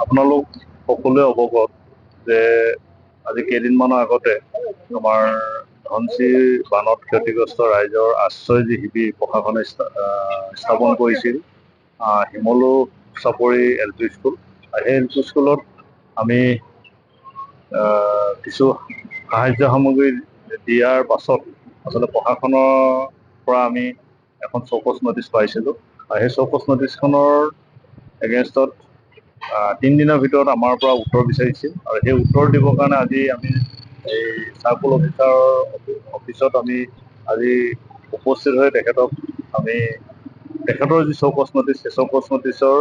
আপোনালোক সকলোৱে অৱগত যে আজি কেইদিনমানৰ আগতে আমাৰ ধনশিৰি বানত ক্ষতিগ্ৰস্ত ৰাইজৰ আশ্ৰয় যি শিবিৰ প্ৰশাসনে স্থাপন কৰিছিল শিমলু চাপৰি LP স্কুল। সেই LP স্কুলত আমি কিছু সাহায্য সামগ্ৰী দিয়াৰ পাছত আচলতে প্ৰশাসনৰ পৰা আমি এখন চৌকছ নটিচ পাইছিলোঁ। সেই চৌকছ নটিচখনৰ এগেইনষ্টত 3 দিনৰ ভিতৰত আমাৰ পৰা উত্তৰ বিচাৰিছিল আৰু সেই উত্তৰ দিবৰ কাৰণে আজি আমি এই চাৰ্কল অফিচত আমি আজি উপস্থিত হৈ তেখেতৰ যি চৌকছ নটিচ সেই চৌকছ নটিচৰ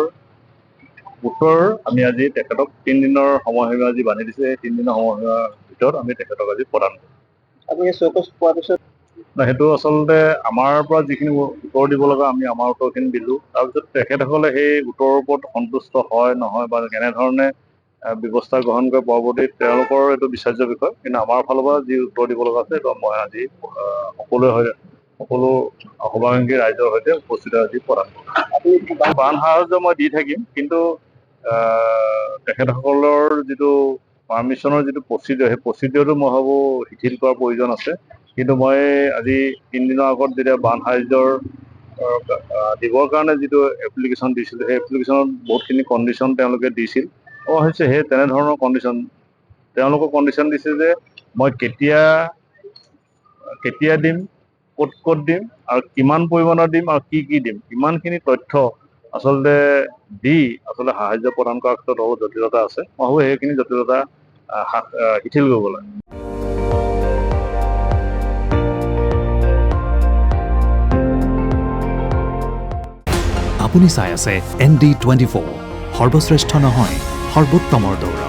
উত্তৰ আমি আজি তেখেতক 3 দিনৰ সময়সীমা আজি বান্ধি দিছোঁ। সেই 3 দিনৰ সময়সীমাৰ ভিতৰত আমি তেখেতক আজি প্ৰদান কৰিম। আপুনি চৌকছ পোৱাৰ পিছত সেইটো আচলতে আমাৰ পৰা যিখিনি উত্তৰ দিব লগা আমি আমাৰ উত্তৰখিনি দিলোঁ। তাৰপিছত তেখেতসকলে সেই উত্তৰৰ ওপৰত সন্তুষ্ট হয় নহয় বা কেনেধৰণে ব্যৱস্থা গ্ৰহণ কৰে পৰৱৰ্তী তেওঁলোকৰ এইটো বিচাৰ্য বিষয়। কিন্তু আমাৰ ফালৰ পৰা যি উত্তৰ দিব লগা আছে সেইটো মই আজি সকলো শুভাকাংক্ষী ৰাইজৰ সৈতে উপস্থিত আজি প্ৰদান কৰিম। বান সাহায্য মই দি থাকিম, কিন্তু তেখেতসকলৰ যিটো পাৰ্মিশ্যনৰ যিটো প্ৰচিডিঅ'ৰ সেই প্ৰচিডিঅ'ৰটো মই ভাবোঁ শিথিল কৰাৰ প্ৰয়োজন আছে। কিন্তু মই আজি 3 দিনৰ আগত যেতিয়া বান সাহায্যৰ দিবৰ কাৰণে যিটো এপ্লিকেশ্যন দিছিলোঁ সেই এপ্লিকেশ্যনত বহুতখিনি কণ্ডিশ্যন তেওঁলোকে দিছিল। হৈছে সেই তেনেধৰণৰ কণ্ডিশ্যন তেওঁলোকৰ কণ্ডিশ্যন দিছে যে মই কেতিয়া দিম, ক'ত দিম আৰু কিমান পৰিমাণৰ দিম আৰু কি দিম, ইমানখিনি তথ্য আচলতে সাহায্য প্ৰদান কৰাৰ ক্ষেত্ৰত অলপ জটিলতা আছে। মই ভাবোঁ সেইখিনি জটিলতা শিথিল কৰিব লাগে। আপুনি চাই আছে ND24, সৰ্বশ্ৰেষ্ঠ নহয় সৰ্বোত্তমৰ দৌৰ।